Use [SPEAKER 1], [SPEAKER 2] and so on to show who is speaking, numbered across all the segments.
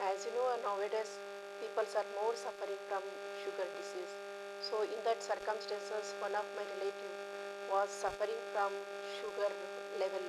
[SPEAKER 1] As you know, nowadays people are more suffering from sugar disease. So in that circumstances, one of my relative was suffering from sugar level.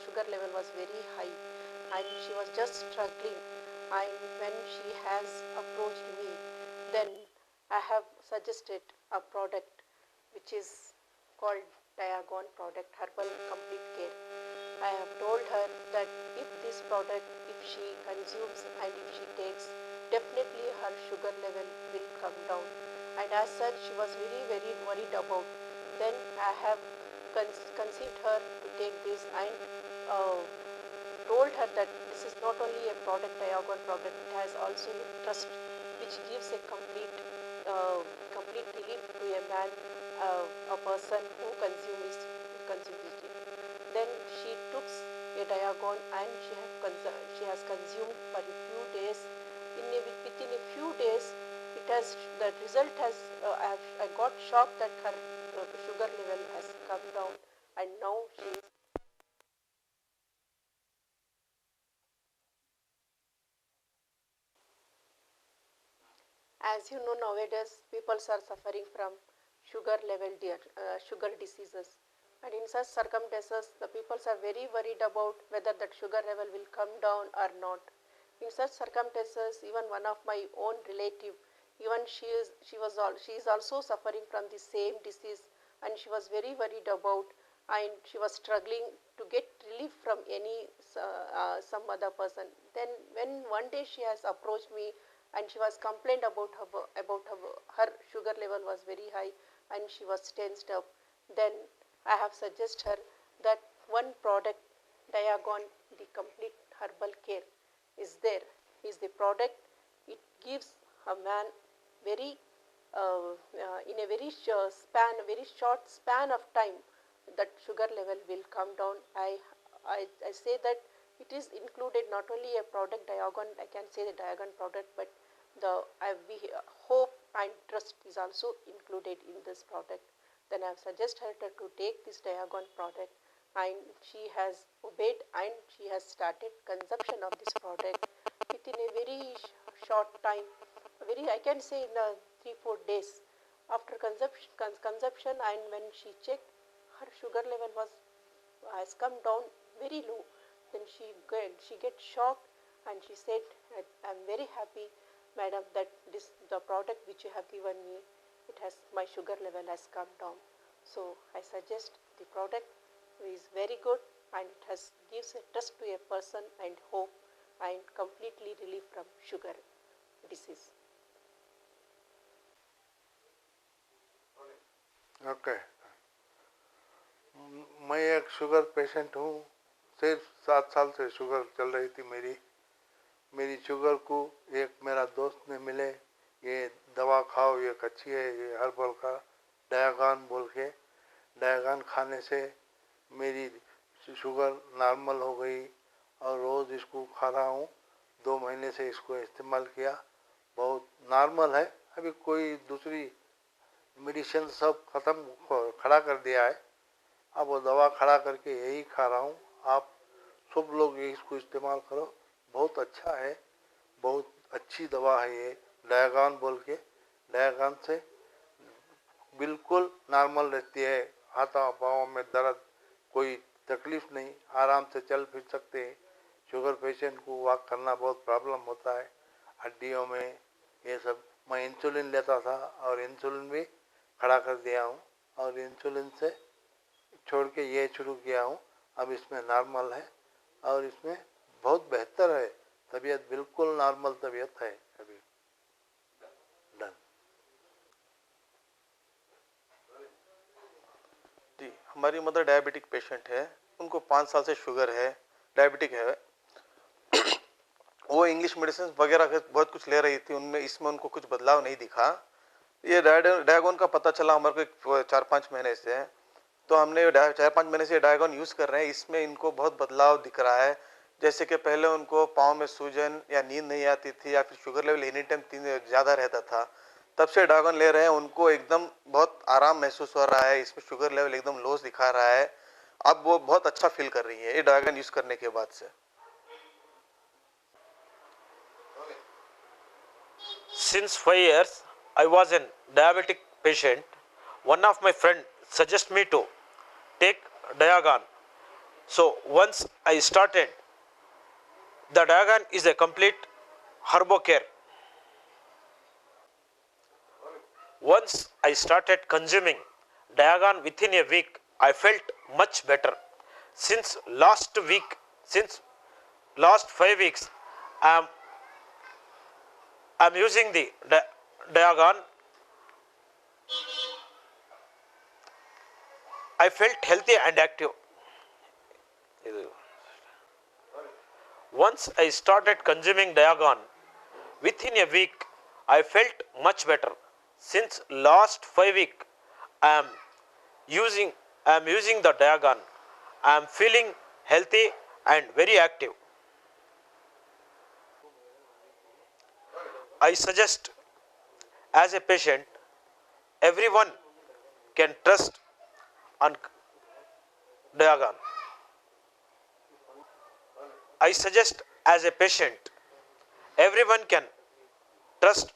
[SPEAKER 1] Sugar level was very high, and she was just struggling. And when she has approached me, then I have suggested a product which is called Diagon product, Herbal Complete Care. I have told her that if this product, if she consumes and if she takes, definitely her sugar level will come down. And as such, she was very worried about. Then I have conceived her to take this and uh, told her that this is not only a product, Diagon product, it has also a trust which gives a complete relief to a man, a person who consumes it. Then she took a Diagon and she has consumed for a few days. Within a few days, the result has. I got shocked that her sugar level has come down, and now she is. As you know, nowadays people are suffering from sugar diseases, and in such circumstances, the people are very worried about whether that sugar level will come down or not. In such circumstances, even one of my own relative, even she is also suffering from the same disease, and she was very worried about, and she was struggling to get relief from some other person. Then when one day she has approached me and she was complained about her sugar level was very high and she was tensed up, then I have suggested her that one product, Diagon, the complete herbal care, is there. Is the product. It gives a man very in a very short span of time, that sugar level will come down. I say that it is included not only a product Diagon, I can say the Diagon product, but we hope and trust is also included in this product. Then I have suggested her to take this Diagon product, and she has obeyed and she has started consumption of this product within a very short time. I can say in 3-4 days after consumption, and when she checked, her sugar level has come down very low. Then she gets shocked and she said, I am very happy, madam, that the product which you have given me, my sugar level has come down. So I suggest the product is very good, and it gives a trust to a person and hope and completely relief from sugar disease.
[SPEAKER 2] Okay. मैं एक sugar patient हूँ। सिर्फ 7 साल से sugar चल रही थी मेरी। मेरी शुगर को एक मेरा दोस्त ने मिले, ये दवा खाओ, ये अच्छी है, ये हर्बल का डायगान बोल के। डायगान खाने से मेरी शुगर नॉर्मल हो गई और रोज़ इसको खा रहा हूँ। 2 महीने से इसको इस्तेमाल किया, बहुत नॉर्मल है। अभी कोई दूसरी मेडिसिन सब ख़त्म खड़ा कर दिया है। अब वो दवा खड़ा करके यही खा रहा हूँ। आप सब लोग इसको इस्तेमाल करो, बहुत अच्छा है, बहुत अच्छी दवा है ये डायगान बोल के। डायगान से बिल्कुल नॉर्मल रहती है, हाथों पाँव में दर्द, कोई तकलीफ नहीं, आराम से चल फिर सकते हैं। शुगर पेशेंट को वॉक करना बहुत प्रॉब्लम होता है, हड्डियों में ये सब। मैं इंसुलिन लेता था और इंसुलिन भी खड़ा कर दिया हूँ, और इंसुलिन से छोड़ के ये शुरू किया हूँ। अब इसमें नॉर्मल है और इसमें बहुत बेहतर है, तबीयत बिल्कुल नॉर्मल तबीयत है अभी। डन।
[SPEAKER 3] जी, हमारी मदर डायबिटिक पेशेंट है, उनको 5 साल से शुगर है, डायबिटिक है। वो इंग्लिश मेडिसिन वगैरह बहुत कुछ ले रही थी, उनमें इसमें उनको कुछ बदलाव नहीं दिखा। ये डायगोन का पता चला हमारे को 4-5 महीने से। तो हमने 4-5 महीने से डायगोन यूज़ कर रहे हैं। इसमें इनको बहुत बदलाव दिख रहा है। जैसे कि पहले उनको पाँव में सूजन या नींद नहीं आती थी, या फिर शुगर लेवल एनी टाइम ज़्यादा रहता था। तब से डायगोन ले रहे हैं, उनको एकदम बहुत आराम महसूस हो रहा है। इसमें शुगर लेवल एकदम लो दिखा रहा है। अब वो बहुत अच्छा फील कर रही है ये डायगोन यूज़ करने के बाद से।
[SPEAKER 4] Since 5 years, I was a diabetic patient. One of my friend suggested me to take Diagon. So once I started, the Diagon is a complete herbo care. Once I started consuming Diagon within a week, I felt much better. Since last 5 weeks, I'm using the Diagon. I felt healthy and active. Once I started consuming Diagon, within a week, I felt much better. Since last 5 weeks, I am using the Diagon. I am feeling healthy and very active. I suggest, as a patient, everyone can trust on Diagon. I suggest, as a patient, everyone can trust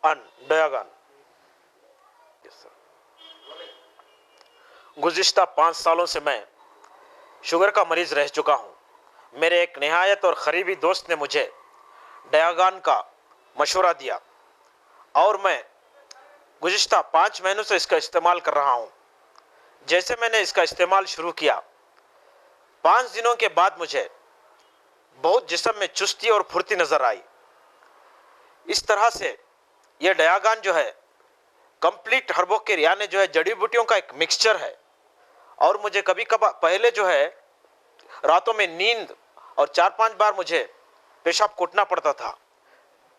[SPEAKER 4] on Diagon. Yes, sir. गुज़िश्ता 5 सालों से मैं sugar का मरीज रह चुका हूँ। मेरे एक निहायत और करीबी दोस्त ने मुझे Diagon का मशवरा दिया और मैं गुज़िश्ता 5 महीनों से इसका इस्तेमाल कर रहा हूँ। जैसे मैंने इसका इस्तेमाल शुरू किया, 5 दिनों के बाद मुझे बहुत जिस्म में चुस्ती और फुर्ती नज़र आई। इस तरह से ये Diagon जो है कंप्लीट हर्बो केयर यानी जो है जड़ी बूटियों का एक मिक्सचर है। और मुझे कभी कभार पहले जो है रातों में नींद और 4-5 बार मुझे पेशाब कूटना पड़ता था।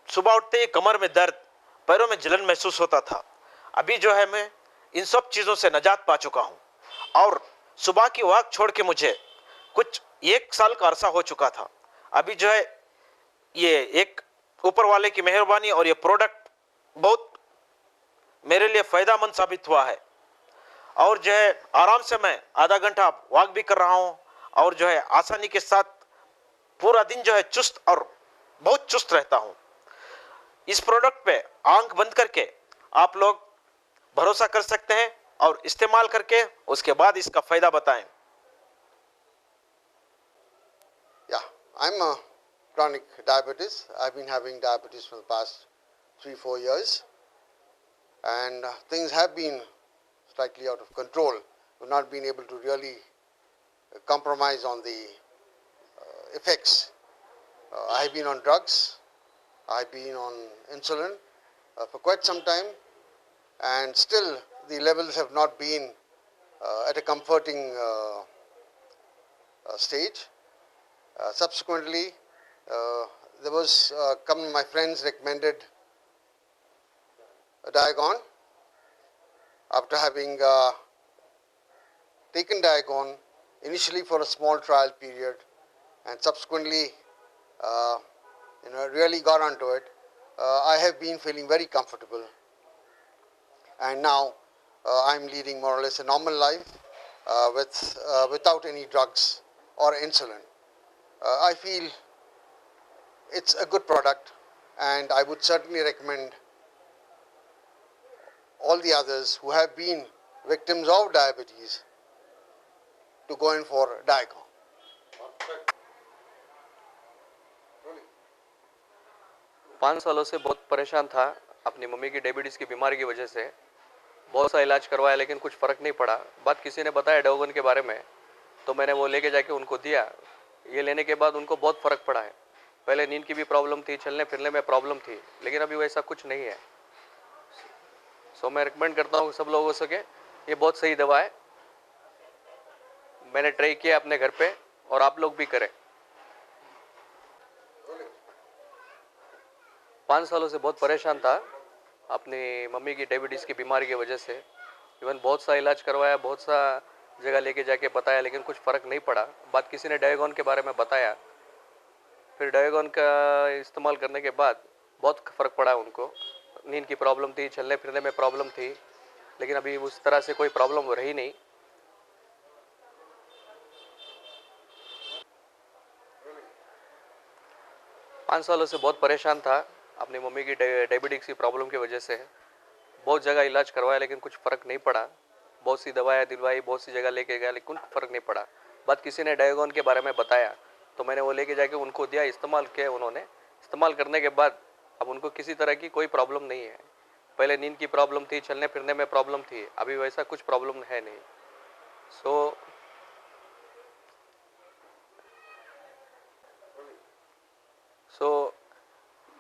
[SPEAKER 4] सुबह उठते ही कमर में दर्द, पैरों में जलन महसूस होता था। अभी जो है मैं इन सब चीज़ों से निजात पा चुका हूँ और सुबह की वॉक छोड़ के मुझे कुछ 1 साल का अरसा हो चुका था। अभी जो है ये एक ऊपर वाले की मेहरबानी और ये प्रोडक्ट बहुत मेरे लिए फ़ायदेमंद साबित हुआ है। और जो है आराम से मैं आधा घंटा वॉक भी कर रहा हूँ और जो है आसानी के साथ पूरा दिन जो है चुस्त और बहुत चुस्त रहता हूँ। इस प्रोडक्ट पे आंख बंद करके आप लोग भरोसा कर सकते हैं और इस्तेमाल करके उसके बाद इसका फ़ायदा बताएं।
[SPEAKER 5] Yeah, I'm a chronic diabetes. I've been having diabetes for the past 3-4 years, and things have been slightly out of control. We've not been able to really compromise on the effects. I've been on drugs, I've been on insulin for quite some time, and still the levels have not been at a comforting stage. Subsequently, there was my friends recommended a Diagon. After having taken Diagon initially for a small trial period and subsequently really got onto it, I have been feeling very comfortable, and now I'm leading more or less a normal life without any drugs or insulin. I feel it's a good product, and I would certainly recommend all the others who have been victims of diabetes to go in for Diagon.
[SPEAKER 6] पाँच सालों से बहुत परेशान था अपनी mummy की diabetes की बीमारी की वजह से। बहुत सा इलाज करवाया लेकिन कुछ फ़र्क नहीं पड़ा। बात किसी ने बताया Diagon के बारे में, तो मैंने वो लेके जाके उनको दिया। ये लेने के बाद उनको बहुत फ़र्क पड़ा है। पहले नींद की भी प्रॉब्लम थी, चलने फिरने में प्रॉब्लम थी, लेकिन अभी वैसा कुछ नहीं है। सो मैं रिकमेंड करता हूँ सब लोगों से कि ये बहुत सही दवा है। मैंने ट्राई किया अपने घर पे और आप लोग भी करें। 5 सालों से बहुत परेशान था अपनी मम्मी की डायबिटीज़ की बीमारी की वजह से। इवन बहुत सा इलाज करवाया, बहुत सा जगह लेके जाके बताया, लेकिन कुछ फ़र्क नहीं पड़ा। बात किसी ने Diagon के बारे में बताया, फिर Diagon का इस्तेमाल करने के बाद बहुत फ़र्क पड़ा उनको। नींद की प्रॉब्लम थी, चलने फिरने में प्रॉब्लम थी, लेकिन अभी उस तरह से कोई प्रॉब्लम रही नहीं। 5 सालों से बहुत परेशान था अपनी मम्मी की डायबिटीज़ की प्रॉब्लम की वजह से। बहुत जगह इलाज करवाया लेकिन कुछ फ़र्क नहीं पड़ा। बहुत सी दवाएं दिलवाई, बहुत सी जगह लेके गया लेकिन कुछ फ़र्क नहीं पड़ा। बात किसी ने डायगोन के बारे में बताया तो मैंने वो लेके जाके उनको दिया, इस्तेमाल किया उन्होंने। इस्तेमाल करने के बाद अब उनको किसी तरह की कोई प्रॉब्लम नहीं है। पहले नींद की प्रॉब्लम थी, चलने फिरने में प्रॉब्लम थी, अभी वैसा कुछ प्रॉब्लम है नहीं। सो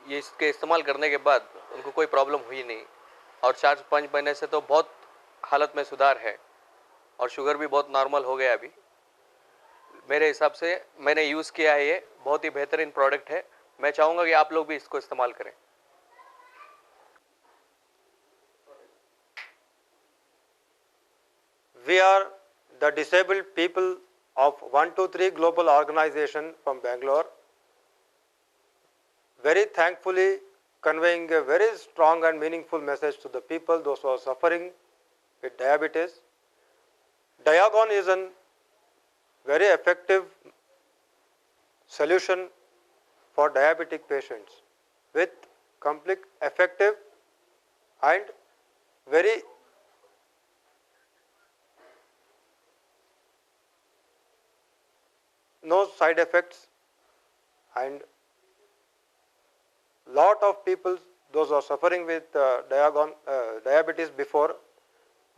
[SPEAKER 6] ये इसके इस्तेमाल करने के बाद उनको कोई प्रॉब्लम हुई नहीं और 4-5 महीने से तो बहुत हालत में सुधार है और शुगर भी बहुत नॉर्मल हो गया अभी। मेरे हिसाब से मैंने यूज़ किया है, ये बहुत ही बेहतरीन प्रोडक्ट है। मैं चाहूँगा कि आप लोग भी इसको इस्तेमाल करें।
[SPEAKER 7] We are the disabled people of 123 Global Organization from Bangalore, very thankfully conveying a very strong and meaningful message to the people, those who are suffering with diabetes. Diagon is a very effective solution for diabetic patients with complete effective and very no side effects, and lot of people, those who are suffering with diabetes before,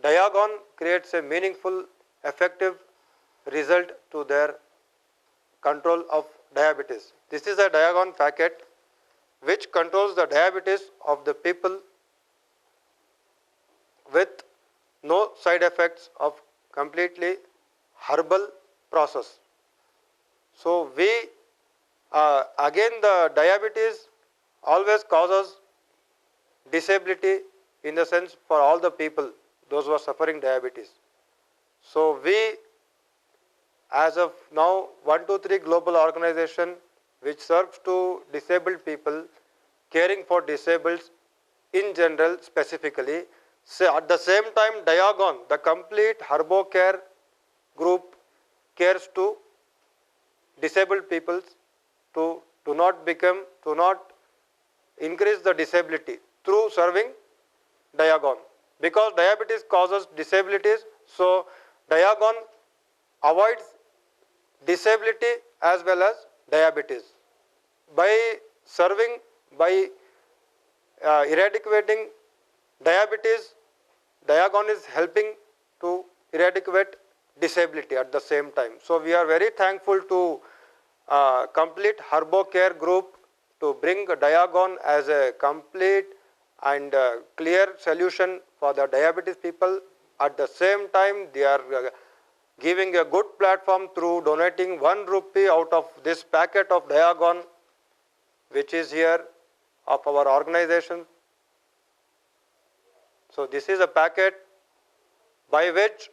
[SPEAKER 7] Diagon creates a meaningful, effective result to their control of diabetes. This is a Diagon packet which controls the diabetes of the people with no side effects of completely herbal process. So we again, the diabetes always causes disability in the sense for all the people, those who are suffering diabetes. So we, as of now, 123 Global Organization, which serves to disabled people, caring for disabled in general specifically. So at the same time, Diagon, the complete HerboCare group, cares to disabled people to not increase the disability through serving Diagon. Because diabetes causes disabilities, so Diagon avoids disability as well as diabetes. By serving, by eradicating diabetes, Diagon is helping to eradicate disability at the same time. So we are very thankful to complete HerboCare group to bring Diagon as a complete and clear solution for the diabetes people. At the same time, they are giving a good platform through donating 1 rupee out of this packet of Diagon, which is here of our organization. So this is a packet by which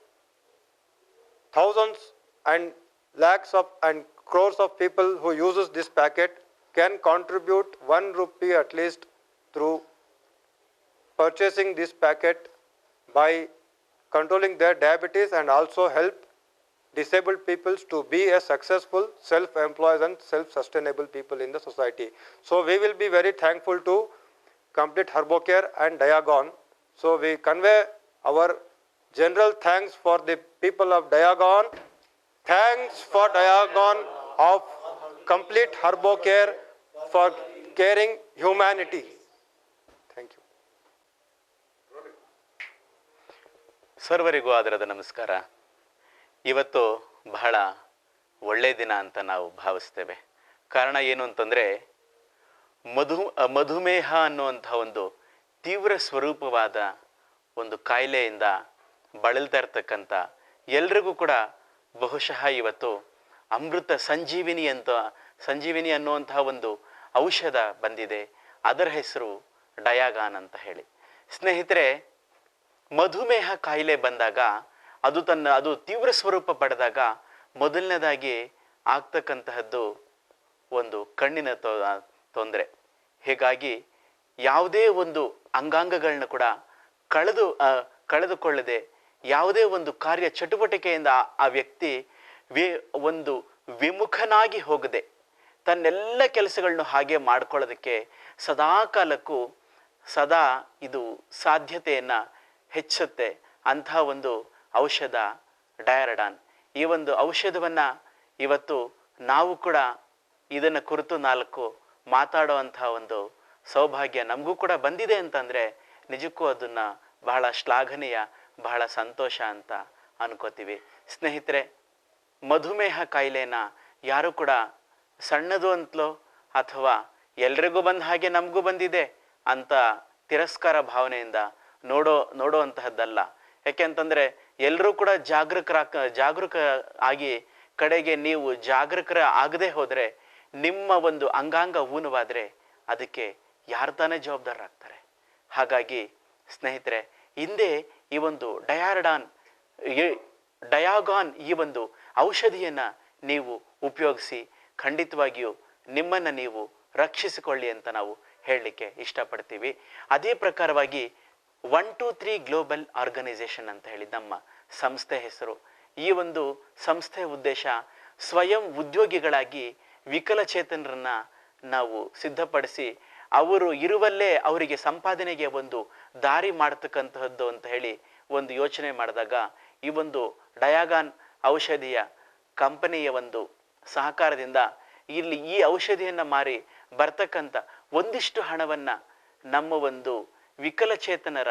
[SPEAKER 7] thousands and lakhs of and crores of people who uses this packet can contribute 1 rupee at least through purchasing this packet by controlling their diabetes, and also help disabled people to be a successful self-employed and self-sustainable people in the society. So we will be very thankful to complete HerboCare and Diagon. So we convey our general thanks for the people of Diagon. Thanks for Diagon of complete HerboCare for caring humanity. Thank you.
[SPEAKER 8] ಸರ್ವರಿಗೂ ಆದರದ ನಮಸ್ಕಾರ. ಇವತ್ತು ಬಹಳ ಒಳ್ಳೆಯ ದಿನ ಅಂತ ನಾವು ಭಾವಿಸ್ತೇವೆ. ಕಾರಣ ಏನು ಅಂತಂದರೆ ಮಧುಮೇಹ ಅನ್ನುವಂಥ ಒಂದು ತೀವ್ರ ಸ್ವರೂಪವಾದ ಒಂದು ಕಾಯಿಲೆಯಿಂದ ಬಳಲ್ತಾ ಇರ್ತಕ್ಕಂಥ ಎಲ್ರಿಗೂ ಕೂಡ ಬಹುಶಃ ಇವತ್ತು ಅಮೃತ ಸಂಜೀವಿನಿ ಅನ್ನುವಂತಹ ಒಂದು ಔಷಧ ಬಂದಿದೆ. ಅದರ ಹೆಸರು ಡಯಾಗಾನ್ ಅಂತ ಹೇಳಿ. ಸ್ನೇಹಿತರೆ, ಮಧುಮೇಹ ಕಾಯಿಲೆ ಬಂದಾಗ ಅದು ತೀವ್ರ ಸ್ವರೂಪ ಪಡೆದಾಗ ಮೊದಲನೇದಾಗಿ ಆಗ್ತಕ್ಕಂತಹದ್ದು ಒಂದು ಕಣ್ಣಿನ ತೊಂದರೆ. ಹೀಗಾಗಿ ಯಾವುದೇ ಒಂದು ಅಂಗಾಂಗಗಳನ್ನ ಕೂಡ ಕಳೆದುಕೊಳ್ಳದೆ ಯಾವುದೇ ಒಂದು ಕಾರ್ಯ ಚಟುವಟಿಕೆಯಿಂದ ಆ ವ್ಯಕ್ತಿ ಒಂದು ವಿಮುಖನಾಗಿ ಹೋಗದೆ ತನ್ನೆಲ್ಲ ಕೆಲಸಗಳನ್ನು ಹಾಗೆ ಮಾಡ್ಕೊಳ್ಳೋದಕ್ಕೆ ಸದಾಕಾಲಕ್ಕೂ ಸದಾ ಇದು ಸಾಧ್ಯತೆಯನ್ನು ಹೆಚ್ಚುತ್ತೆ ಅಂಥ ಒಂದು ಔಷಧ ಡಯಾರಡಾನ್. ಈ ಒಂದು ಔಷಧವನ್ನು ಇವತ್ತು ನಾವು ಕೂಡ ಇದನ್ನು ಕುರಿತು 4 ಮಾತಾಡುವಂಥ ಒಂದು ಸೌಭಾಗ್ಯ ನಮಗೂ ಕೂಡ ಬಂದಿದೆ ಅಂತಂದರೆ ನಿಜಕ್ಕೂ ಅದನ್ನು ಬಹಳ ಶ್ಲಾಘನೀಯ, ಬಹಳ ಸಂತೋಷ ಅಂತ ಅನ್ಕೋತೀವಿ. ಸ್ನೇಹಿತರೆ, ಮಧುಮೇಹ ಕಾಯಿಲೆನ ಯಾರು ಕೂಡ ಸಣ್ಣದು ಅಂತಲೋ ಅಥವಾ ಎಲ್ರಿಗೂ ಬಂದ ಹಾಗೆ ನಮಗೂ ಬಂದಿದೆ ಅಂತ ತಿರಸ್ಕಾರ ಭಾವನೆಯಿಂದ ನೋಡುವಂತಹದ್ದಲ್ಲ. ಯಾಕೆಂತಂದರೆ ಎಲ್ಲರೂ ಕೂಡ ಜಾಗರೂಕ ಆಗಿ ಕಡೆಗೆ ನೀವು ಜಾಗರೂಕರ ಆಗದೆ ಹೋದರೆ ನಿಮ್ಮ ಒಂದು ಅಂಗಾಂಗ ಊನವಾದರೆ ಅದಕ್ಕೆ ಯಾರು ತಾನೇ ಜವಾಬ್ದಾರರಾಗ್ತಾರೆ? ಹಾಗಾಗಿ ಸ್ನೇಹಿತರೆ, ಹಿಂದೆ ಈ ಒಂದು ಡಯಾಗಾನ್ ಈ ಒಂದು ಔಷಧಿಯನ್ನು ನೀವು ಉಪಯೋಗಿಸಿ ಖಂಡಿತವಾಗಿಯೂ ನಿಮ್ಮನ್ನು ನೀವು ರಕ್ಷಿಸಿಕೊಳ್ಳಿ ಅಂತ ನಾವು ಹೇಳಲಿಕ್ಕೆ ಇಷ್ಟಪಡ್ತೀವಿ. ಅದೇ ಪ್ರಕಾರವಾಗಿ 123 ಗ್ಲೋಬಲ್ ಆರ್ಗನೈಸೇಷನ್ ಅಂತ ಹೇಳಿ ನಮ್ಮ ಸಂಸ್ಥೆ ಹೆಸರು. ಈ ಒಂದು ಸಂಸ್ಥೆಯ ಉದ್ದೇಶ ಸ್ವಯಂ ಉದ್ಯೋಗಿಗಳಾಗಿ ವಿಕಲಚೇತನರನ್ನು ನಾವು ಸಿದ್ಧಪಡಿಸಿ ಅವರು ಇರುವಲ್ಲೇ ಅವರಿಗೆ ಸಂಪಾದನೆಗೆ ಒಂದು ದಾರಿ ಮಾಡ್ತಕ್ಕಂತಹದ್ದು ಅಂತ ಹೇಳಿ ಒಂದು ಯೋಚನೆ ಮಾಡಿದಾಗ ಈ ಒಂದು ಡಯಾಗಾನ್ ಔಷಧಿಯ ಕಂಪನಿಯ ಒಂದು ಸಹಕಾರದಿಂದ ಇಲ್ಲಿ ಈ ಔಷಧಿಯನ್ನು ಮಾರಿ ಬರ್ತಕ್ಕಂಥ ಒಂದಿಷ್ಟು ಹಣವನ್ನು ನಮ್ಮ ಒಂದು ವಿಕಲಚೇತನರ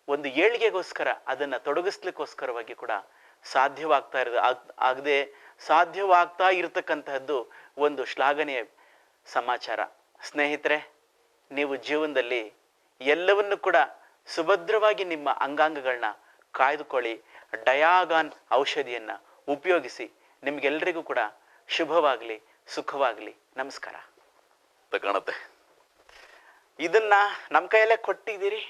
[SPEAKER 8] ಒಂದು ಏಳಿಗೆಗೋಸ್ಕರ ಅದನ್ನು ತೊಡಗಿಸ್ಲಿಕ್ಕೋಸ್ಕರವಾಗಿ ಕೂಡ ಸಾಧ್ಯವಾಗ್ತಾ ಇರತಕ್ಕಂತಹದ್ದು ಒಂದು ಶ್ಲಾಘನೀಯ ಸಮಾಚಾರ. ಸ್ನೇಹಿತರೆ, ನೀವು ಜೀವನದಲ್ಲಿ ಎಲ್ಲವನ್ನು ಕೂಡ ಸುಭದ್ರವಾಗಿ ನಿಮ್ಮ ಅಂಗಾಂಗಗಳನ್ನ ಕಾಯ್ದುಕೊಳ್ಳಿ. ಡಯಾಗಾನ್ ಔಷಧಿಯನ್ನು ಉಪಯೋಗಿಸಿ. ನಿಮಗೆಲ್ಲರಿಗೂ ಕೂಡ ಶುಭವಾಗಲಿ, ಸುಖವಾಗಲಿ. ನಮಸ್ಕಾರ.
[SPEAKER 3] ಕಾಣುತ್ತೆ
[SPEAKER 8] ಇದನ್ನ ನಮ್ಮ ಕೈಯಲ್ಲೇ ಕೊಟ್ಟಿದ್ದೀರಿ.